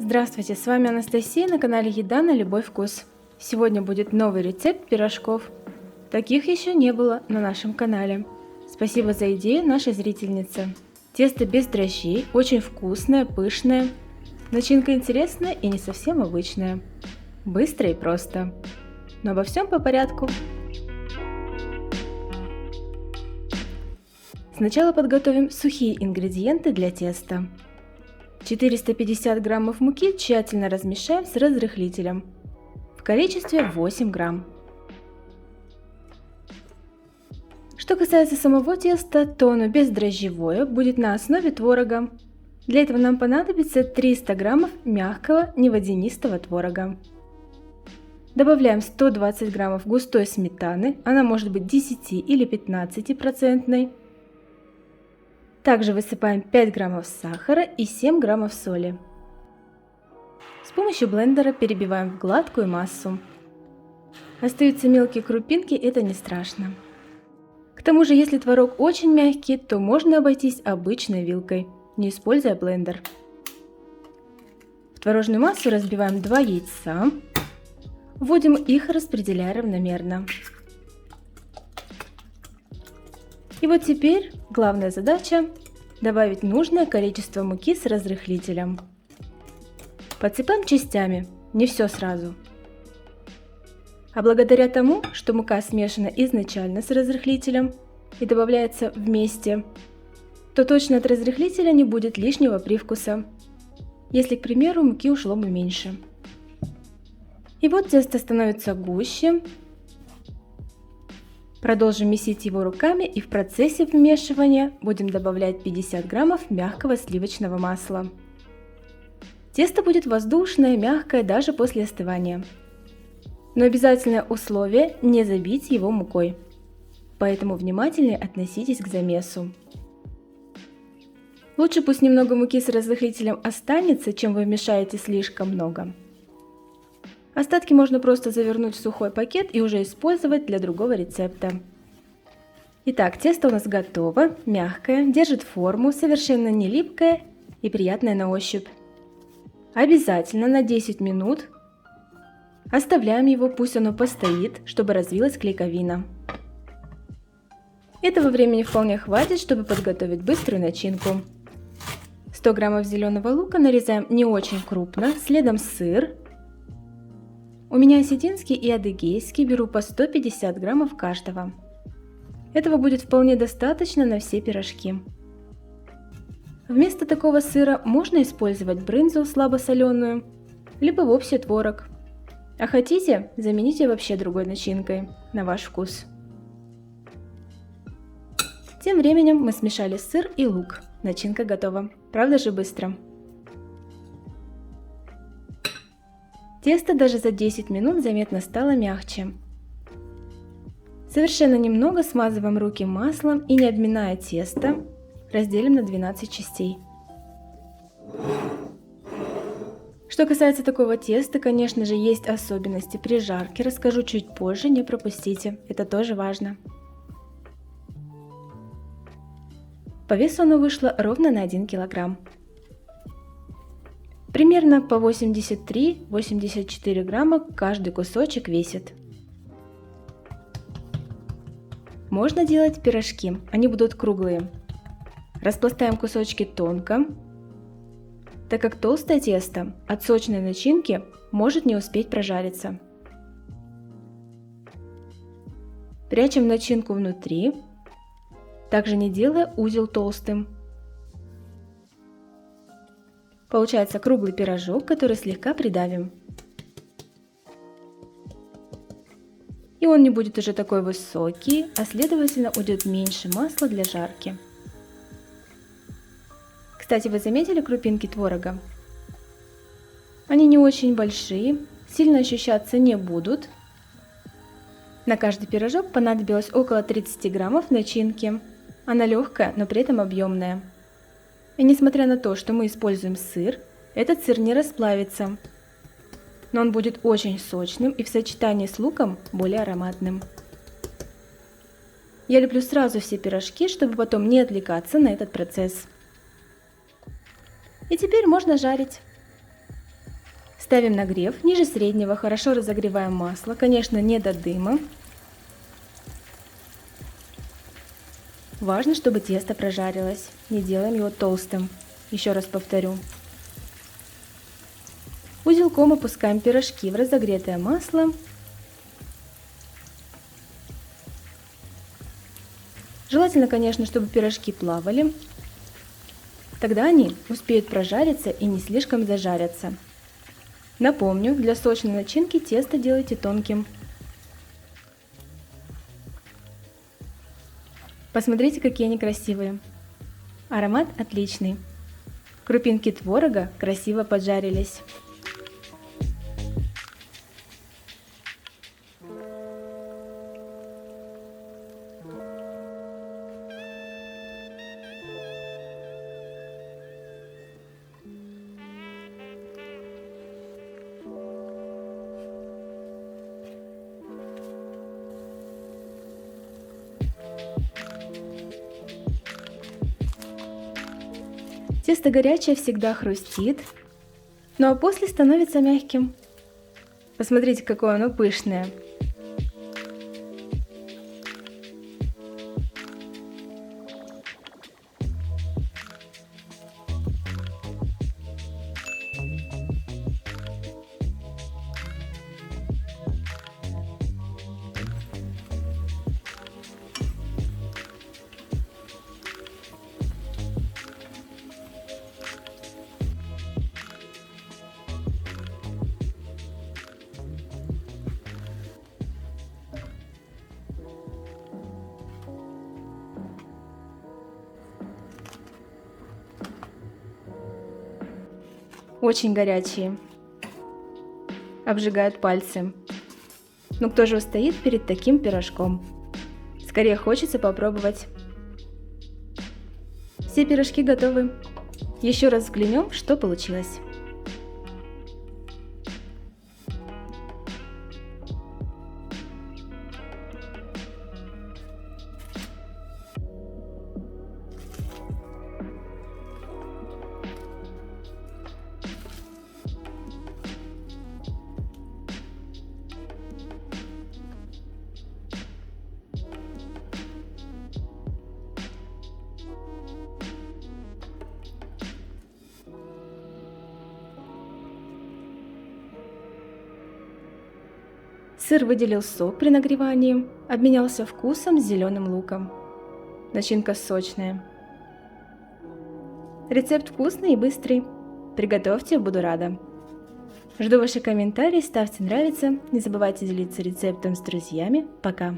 Здравствуйте, с вами Анастасия на канале Еда на любой вкус. Сегодня будет новый рецепт пирожков. Таких еще не было на нашем канале. Спасибо за идею нашей зрительнице. Тесто без дрожжей, очень вкусное, пышное. Начинка интересная и не совсем обычная. Быстро и просто. Но обо всем по порядку. Сначала подготовим сухие ингредиенты для теста. 450 граммов муки тщательно размешаем с разрыхлителем в количестве 8 грамм. Что касается самого теста, то оно бездрожжевое, будет на основе творога. Для этого нам понадобится 300 граммов мягкого неводянистого творога. Добавляем 120 граммов густой сметаны, она может быть 10 или 15%. Также высыпаем 5 граммов сахара и 7 граммов соли. С помощью блендера перебиваем в гладкую массу. Остаются мелкие крупинки, это не страшно. К тому же, если творог очень мягкий, то можно обойтись обычной вилкой, не используя блендер. В творожную массу разбиваем 2 яйца. Вводим их, распределяя равномерно. И вот теперь главная задача – добавить нужное количество муки с разрыхлителем. Подсыпаем частями, не все сразу. А благодаря тому, что мука смешана изначально с разрыхлителем и добавляется вместе, то точно от разрыхлителя не будет лишнего привкуса, если, к примеру, муки ушло бы меньше. И вот тесто становится гуще. Продолжим месить его руками и в процессе вмешивания будем добавлять 50 граммов мягкого сливочного масла. Тесто будет воздушное, мягкое даже после остывания. Но обязательное условие – не забить его мукой. Поэтому внимательнее относитесь к замесу. Лучше пусть немного муки с разрыхлителем останется, чем вы вмешаете слишком много. Остатки можно просто завернуть в сухой пакет и уже использовать для другого рецепта. Итак, тесто у нас готово, мягкое, держит форму, совершенно не липкое и приятное на ощупь. Обязательно на 10 минут оставляем его, пусть оно постоит, чтобы развилась клейковина. Этого времени вполне хватит, чтобы подготовить быструю начинку. 100 граммов зеленого лука нарезаем не очень крупно, следом сыр. У меня осетинский и адыгейский, беру по 150 граммов каждого. Этого будет вполне достаточно на все пирожки. Вместо такого сыра можно использовать брынзу слабосоленую, либо вовсе творог. А хотите, замените вообще другой начинкой, на ваш вкус. Тем временем мы смешали сыр и лук. Начинка готова. Правда же быстро? Тесто даже за 10 минут заметно стало мягче. Совершенно немного смазываем руки маслом и, не обминая тесто, разделим на 12 частей. Что касается такого теста, конечно же, есть особенности при жарке. Расскажу чуть позже, не пропустите, это тоже важно. По весу оно вышло ровно на 1 килограмм. Примерно по 83-84 грамма каждый кусочек весит. Можно делать пирожки, они будут круглые. Распластаем кусочки тонко, так как толстое тесто от сочной начинки может не успеть прожариться. Прячем начинку внутри, также не делая узел толстым. Получается круглый пирожок, который слегка придавим. И он не будет уже такой высокий, а следовательно уйдет меньше масла для жарки. Кстати, вы заметили крупинки творога? Они не очень большие, сильно ощущаться не будут. На каждый пирожок понадобилось около 30 граммов начинки. Она легкая, но при этом объемная. И несмотря на то, что мы используем сыр, этот сыр не расплавится. Но он будет очень сочным и в сочетании с луком более ароматным. Я люблю сразу все пирожки, чтобы потом не отвлекаться на этот процесс. И теперь можно жарить. Ставим нагрев ниже среднего, хорошо разогреваем масло, конечно, не до дыма. Важно, чтобы тесто прожарилось, не делаем его толстым. Еще раз повторю. Узелком опускаем пирожки в разогретое масло. Желательно, конечно, чтобы пирожки плавали. Тогда они успеют прожариться и не слишком зажарятся. Напомню, для сочной начинки тесто делайте тонким. Посмотрите, какие они красивые. Аромат отличный. Крупинки творога красиво поджарились. Тесто горячее всегда хрустит, ну а после становится мягким. Посмотрите, какое оно пышное. Очень горячие, обжигают пальцы. Но кто же устоит перед таким пирожком? Скорее хочется попробовать. Все пирожки готовы. Еще раз взглянем, что получилось. Сыр выделил сок при нагревании, обменялся вкусом с зеленым луком. Начинка сочная. Рецепт вкусный и быстрый. Приготовьте, буду рада. Жду ваши комментарии, ставьте нравится, не забывайте делиться рецептом с друзьями. Пока!